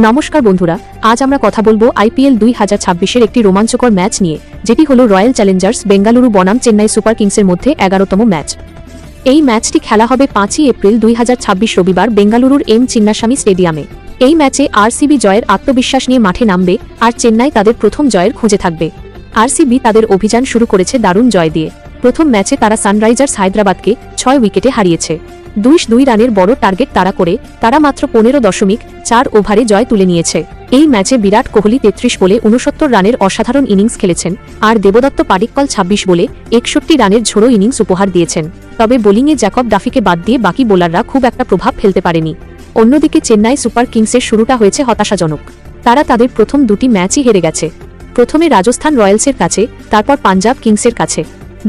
নমস্কার বন্ধুরা, আজ আমরা কথা বলবো আইপিএল 2026-এর একটি রোমাঞ্চকর ম্যাচ নিয়ে, যেটি হলো রয়্যাল চ্যালেঞ্জার্স বেঙ্গালুরু বনাম চেন্নাই সুপার কিংসের মধ্যে 11তম ম্যাচ। এই ম্যাচটি খেলা হবে 5ই এপ্রিল 2026 রবিবার বেঙ্গালুরুর এম চিন্নাস্বামী স্টেডিয়ামে। এই ম্যাচে আরসিবি জয়ের আত্মবিশ্বাস নিয়ে মাঠে নামবে, আর চেন্নাই তাদের প্রথম জয়ের খোঁজে থাকবে। আরসিবি তাদের অভিযান শুরু করেছে দারুণ জয় দিয়ে। প্রথম ম্যাচে তারা সানরাইজার্স হায়দ্রাবাদকে 6 উইকেটে হারিয়েছে। 2 রানের বড় টার্গেট তাড়া করে তারা মাত্র 15.4 ওভারে জয় তুলে নিয়েছে। এই ম্যাচে বিরাট কোহলি 33 বলে 69 রানের অসাধারণ ইনিংস খেলেছেন, আর দেবদত্ত পাডিক্কল 26 বলে 61 রানের ঝোড়ো ইনিংস উপহার দিয়েছেন। তবে বোলিংয়ে জ্যাকব ডাফিকে বাদ দিয়ে বাকি বোলাররা খুব একটা প্রভাব ফেলতে পারেনি। অন্যদিকে চেন্নাই সুপার কিংসের শুরুটা হয়েছে হতাশাজনক। তারা তাদের প্রথম 2টি ম্যাচই হেরে গেছে। প্রথমে রাজস্থান রয়্যালসের কাছে, তারপর পাঞ্জাব কিংসের কাছে।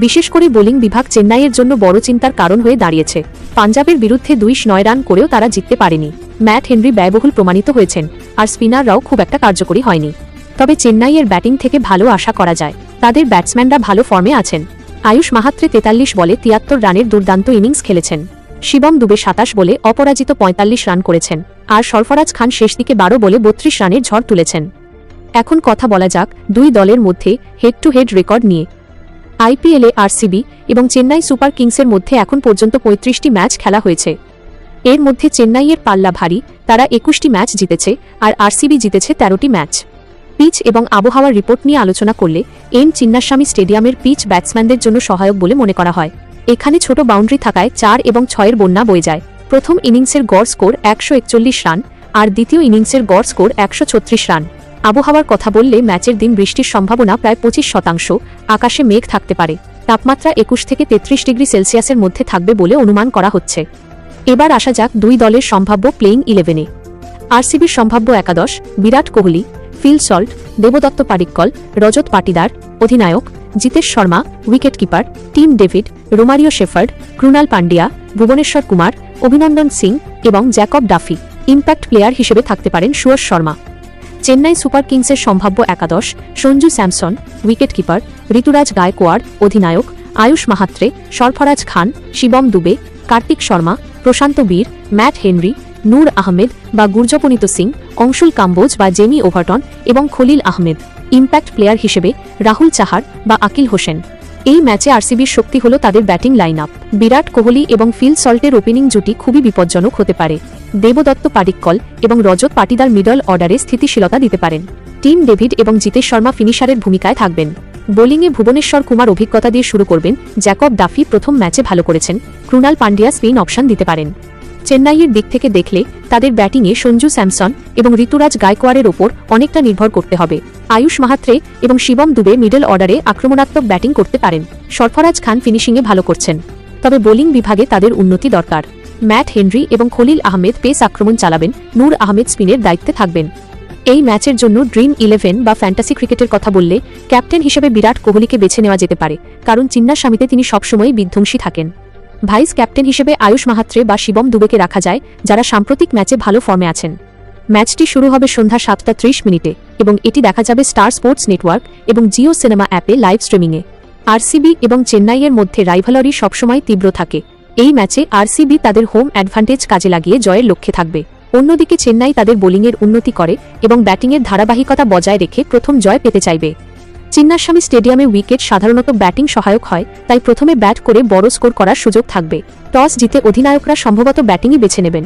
বিশেষ করে বোলিং বিভাগ চেন্নাইয়ের জন্য বড় চিন্তার কারণ হয়ে দাঁড়িয়েছে। পাঞ্জাবের বিরুদ্ধে 209 রান করেও তারা জিততে পারেনি। ম্যাট হেনরি ব্যয়বহুল প্রমাণিত হয়েছেন, আর স্পিনাররাও খুব একটা কার্যকরী হয়নি। তবে চেন্নাইয়ের ব্যাটিং থেকে ভালো আশা করা যায়। তাদের ব্যাটসম্যানরা ভালো ফর্মে আছেন। আয়ুষ মাহাত্রে 43 বলে 73 রানের দুর্দান্ত ইনিংস খেলেছেন। শিবম দুবে 27 বলে অপরাজিত 45 রান করেছেন, আর সরফরাজ খান শেষ দিকে 12 বলে 32 রানের ঝড় তুলেছেন। এখন কথা বলা যাক দুই দলের মধ্যে হেড টু হেড রেকর্ড নিয়ে। আইপিএলে আরসিবি এবং চেন্নাই সুপার কিংসের মধ্যে এখন পর্যন্ত 35টি ম্যাচ খেলা হয়েছে। এর মধ্যে চেন্নাইয়ের পাল্লা ভারী, তারা 21টি ম্যাচ জিতেছে, আর আরসিবি জিতেছে 13টি ম্যাচ। পিচ এবং আবহাওয়ার রিপোর্ট নিয়ে আলোচনা করলে এম চিন্নাস্বামী স্টেডিয়ামের পিচ ব্যাটসম্যানদের জন্য সহায়ক বলে মনে করা হয়। এখানে ছোট বাউন্ডারি থাকায় 4 এবং 6-এর বন্যা বয়ে যায়। প্রথম ইনিংসের গড় স্কোর 141 রান, আর দ্বিতীয় ইনিংসের গড় স্কোর 136 রান। আবহাওয়ার কথা বললে ম্যাচের দিন বৃষ্টির সম্ভাবনা প্রায় 25%। আকাশে মেঘ থাকতে পারে। তাপমাত্রা 21 থেকে 33 ডিগ্রি সেলসিয়াসের মধ্যে থাকবে বলে অনুমান করা হচ্ছে। এবার আসা যাক দুই দলের সম্ভাব্য প্লেইং 11-এ। আরসিবির সম্ভাব্য একাদশ: বিরাট কোহলি, ফিল সল্ট, দেবদত্ত পাডিক্কল, রজত পাটিদার অধিনায়ক, Jitesh Sharma wicketkeeper, Tim David, Romario shepherd, Krunal Pandya, Bhubaneswar Kumar, অভিনন্দন সিং এবং জ্যাকব ডাফি। ইম্প্যাক্ট প্লেয়ার হিসেবে থাকতে পারেন সুয়শ শর্মা। চেন্নাই সুপার কিংসের সম্ভাব্য একাদশ: সঞ্জু স্যামসন উইকেটকিপার, ঋতুরাজ গায়কোয়াড় অধিনায়ক, আয়ুষ মাহাত্রে, সরফরাজ খান, শিবম দুবে, কার্তিক শর্মা, প্রশান্ত বীর, ম্যাট হেনরি, নূর আহমেদ বা গুরজপনীত সিং, অংশুল কাম্বোজ বা জেমি ওভারটন এবং খলিল আহমেদ। ইম্প্যাক্ট প্লেয়ার হিসেবে রাহুল চাহার বা আকিল হোসেন। এই ম্যাচে আরসিবির শক্তি হল তাদের batting line up. Virat Kohli এবং ফিল সল্টের ওপেনিং জুটি খুবই বিপজ্জনক হতে পারে। দেবদত্ত পাডিক্কল এবং রজত পাটিদার মিডল অর্ডারে স্থিতিশীলতা দিতে পারেন। টিম ডেভিড এবং জিতেশ শর্মা ফিনিশারের ভূমিকায় থাকবেন। বোলিংয়ে ভুবনেশ্বর কুমার অভিজ্ঞতা দিয়ে শুরু করবেন। জ্যাকব ডাফি প্রথম ম্যাচে ভালো করেছেন। ক্রুনাল পান্ডিয়া স্পিন অপশন দিতে পারেন। চেন্নাইয়ের দিক থেকে দেখলে তাদের ব্যাটিংয়ে সঞ্জু স্যামসন এবং ঋতুরাজ গায়কোয়াড়ের ওপর অনেকটা নির্ভর করতে হবে। আয়ুষ মাহাত্রে এবং শিবম দুবে মিডল অর্ডারে আক্রমণাত্মক ব্যাটিং করতে পারেন। সরফরাজ খান ফিনিশিংয়ে ভালো করছেন। তবে বোলিং বিভাগে তাদের উন্নতি দরকার। ম্যাট হেনরি এবং খলিল আহমেদ পেস আক্রমণ চালাবেন। নূর আহমেদ স্পিনের দায়িত্বে থাকবেন। এই ম্যাচের জন্য ড্রিম 11 বা ফ্যান্টাসি ক্রিকেটের কথা বললে ক্যাপ্টেন হিসেবে বিরাট কোহলিকে বেছে নেওয়া যেতে পারে, কারণ চিন্নাস্বামীতে তিনি সবসময়ই বিধ্বংসী থাকেন। ভাইস ক্যাপ্টেন হিসেবে আয়ুষ মাহাত্রে বা শিবম দুবেকে রাখা যায়, যারা সাম্প্রতিক ম্যাচে ভালো ফর্মে আছেন। ম্যাচটি শুরু হবে সন্ধ্যা 7:30 এবং এটি দেখা যাবে স্টার স্পোর্টস নেটওয়ার্ক এবং জিও সিনেমা অ্যাপে লাইভ স্ট্রিমিংয়ে। আরসিবি এবং চেন্নাইয়ের মধ্যে রাইভালরি সবসময় তীব্র থাকে। এই ম্যাচে আরসিবি তাদের হোম অ্যাডভান্টেজ কাজে লাগিয়ে জয়ের লক্ষ্যে থাকবে। অন্যদিকে চেন্নাই তাদের বোলিংয়ের উন্নতি করে এবং ব্যাটিংয়ের ধারাবাহিকতা বজায় রেখে প্রথম জয় পেতে চাইবে। চিন্নাস্বামী স্টেডিয়ামে উইকেট সাধারণত ব্যাটিং সহায়ক হয়, তাই প্রথমে ব্যাট করে বড় স্কোর করার সুযোগ থাকবে। টস জিতে অধিনায়করা সম্ভবত ব্যাটিংই বেছে নেবেন।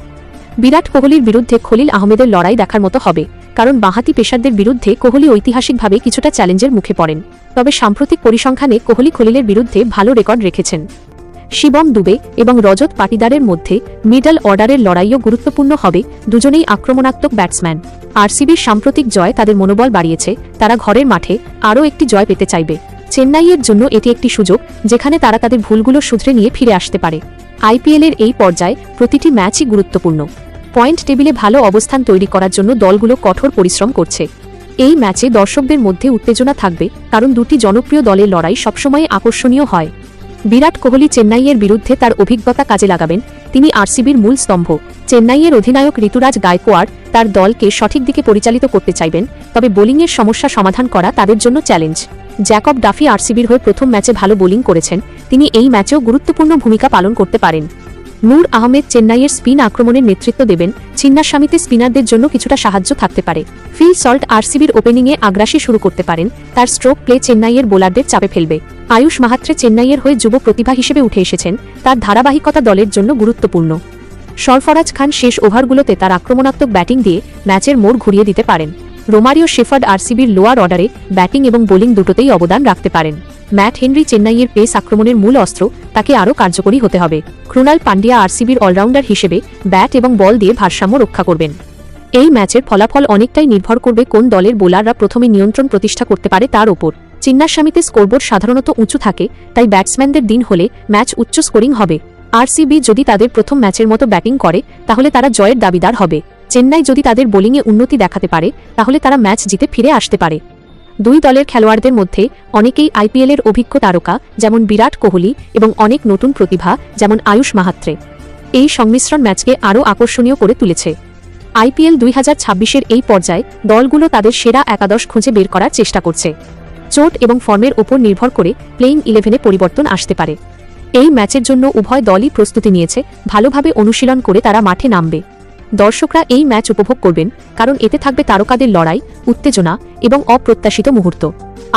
বিরাট কোহলির বিরুদ্ধে খলিল আহমেদের লড়াই দেখার মতো হবে, কারণ বাঁহাতি পেসারদের বিরুদ্ধে কোহলি ঐতিহাসিকভাবে কিছুটা চ্যালেঞ্জের মুখে পড়েন। তবে সাম্প্রতিক পরিসংখ্যানে কোহলি খলিলের বিরুদ্ধে ভালো রেকর্ড রেখেছেন। শিবম দুবে এবং রজত পাটিদারের মধ্যে মিডল অর্ডারের লড়াইও গুরুত্বপূর্ণ হবে। দুজনেই আক্রমণাত্মক ব্যাটসম্যান। আরসিবির সাম্প্রতিক জয় তাদের মনোবল বাড়িয়েছে। তারা ঘরের মাঠে আরও একটি জয় পেতে চাইবে। চেন্নাইয়ের জন্য এটি একটি সুযোগ, যেখানে তারা তাদের ভুলগুলো শুধরে নিয়ে ফিরে আসতে পারে। আইপিএলের এই পর্যায়ে প্রতিটি ম্যাচই গুরুত্বপূর্ণ। পয়েন্ট টেবিলে ভালো অবস্থান তৈরি করার জন্য দলগুলো কঠোর পরিশ্রম করছে। এই ম্যাচে দর্শকদের মধ্যে উত্তেজনা থাকবে, কারণ দুটি জনপ্রিয় দলের লড়াই সবসময় আকর্ষণীয় হয়। বিরাট কোহলি চেন্নাইয়ের বিরুদ্ধে তার অভিজ্ঞতা কাজে লাগাবেন। তিনি আরসিবির মূল স্তম্ভ। চেন্নাইয়ের অধিনায়ক ঋতুরাজ গায়কোয়াড় তার দলকে সঠিক দিকে পরিচালিত করতে চাইবেন, তবে বোলিংয়ের সমস্যা সমাধান করা তাদের জন্য চ্যালেঞ্জ। জ্যাকব ডাফি আরসিবির হয়ে প্রথম ম্যাচে ভালো বোলিং করেছেন। তিনি এই ম্যাচেও গুরুত্বপূর্ণ ভূমিকা পালন করতে পারেন। নূর আহমেদ চেন্নাইয়ের স্পিন আক্রমণের নেতৃত্ব দেবেন। ছিন্নাস্বামীতে স্পিনারদের জন্য কিছুটা সাহায্য থাকতে পারে। ফিল সল্ট আরসিবির ওপেনিংয়ে আগ্রাসী শুরু করতে পারেন। তার স্ট্রোক প্লে চেন্নাইয়ের বোলারদের চাপে ফেলবে। আয়ুষ মাহাত্রে চেন্নাইয়ের হয়ে যুব প্রতিভা হিসেবে উঠে এসেছেন। তার ধারাবাহিকতা দলের জন্য গুরুত্বপূর্ণ। সরফরাজ খান শেষ ওভারগুলোতে তার আক্রমণাত্মক ব্যাটিং দিয়ে ম্যাচের মোড় ঘুরিয়ে দিতে পারেন। রোমারিও শেফার্ড আরসিবির লোয়ার অর্ডারে ব্যাটিং এবং বোলিং দুটোতেই অবদান রাখতে পারেন। ম্যাট হেনরি চেন্নাইয়ের পেস আক্রমণের মূল অস্ত্র, তাকে আরও কার্যকরী হতে হবে। ক্রুনাল পান্ডিয়া আরসিবির অলরাউন্ডার হিসেবে ব্যাট এবং বল দিয়ে ভারসাম্য রক্ষা করবেন। এই ম্যাচের ফলাফল অনেকটাই নির্ভর করবে কোন দলের বোলাররা প্রথমে নিয়ন্ত্রণ প্রতিষ্ঠা করতে পারে তার ওপর। চিন্নাস্বামীতে স্কোরবোর্ড সাধারণত উঁচু থাকে, তাই ব্যাটসম্যানদের দিন হলে ম্যাচ উচ্চ স্কোরিং হবে। আরসিবি যদি তাদের প্রথম ম্যাচের মতো ব্যাটিং করে তাহলে তারা জয়ের দাবিদার হবে। চেন্নাই যদি তাদের বোলিংয়ে উন্নতি দেখাতে পারে তাহলে তারা ম্যাচ জিতে ফিরে আসতে পারে। দুই দলের খেলোয়াড়দের মধ্যে অনেকেই আইপিএলের অভিজ্ঞ তারকা যেমন বিরাট কোহলি এবং অনেক নতুন প্রতিভা যেমন আয়ুষ মাহাত্রে। এই সংমিশ্রণ ম্যাচকে আরও আকর্ষণীয় করে তুলেছে। আইপিএল 2026-এর এই পর্যায়ে দলগুলো তাদের সেরা একাদশ খুঁজে বের করার চেষ্টা করছে। চোট এবং ফর্মের ওপর নির্ভর করে প্লেইং 11-এ পরিবর্তন আসতে পারে। এই ম্যাচের জন্য উভয় দলই প্রস্তুতি নিয়েছে, ভালোভাবে অনুশীলন করে তারা মাঠে নামবে। দর্শকরা এই ম্যাচ উপভোগ করবেন কারণ এতে থাকবে তারকাদের লড়াই, উত্তেজনা এবং অপ্রত্যাশিত মুহূর্ত।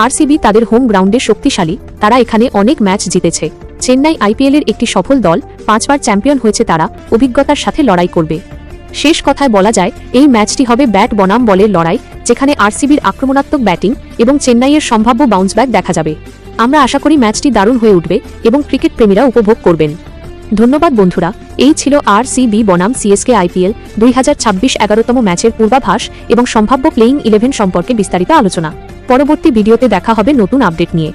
আরসিবি তাদের হোম গ্রাউন্ডে শক্তিশালী, তারা এখানে অনেক ম্যাচ জিতেছে। চেন্নাই আইপিএলের একটি সফল দল, 5 বার চ্যাম্পিয়ন হয়েছে, তারা অভিজ্ঞতার সাথে লড়াই করবে। শেষ কথায় বলা যায় এই ম্যাচটি হবে ব্যাট বনাম বলের লড়াই, যেখানে আরসিবির আক্রমণাত্মক ব্যাটিং এবং চেন্নাইয়ের সম্ভাব্য বাউন্সব্যাক দেখা যাবে। আমরা আশা করি ম্যাচটি দারুণ হয়ে উঠবে এবং ক্রিকেট প্রেমীরা উপভোগ করবেন। ধন্যবাদ বন্ধুরা, এই ছিল আরসিবি বনাম সিএসকে আইপিএল 2026 11তম ম্যাচের পূর্বাভাস এবং সম্ভাব্য প্লেইং 11 সম্পর্কে বিস্তারিত আলোচনা। পরবর্তী ভিডিওতে দেখা হবে নতুন আপডেট নিয়ে।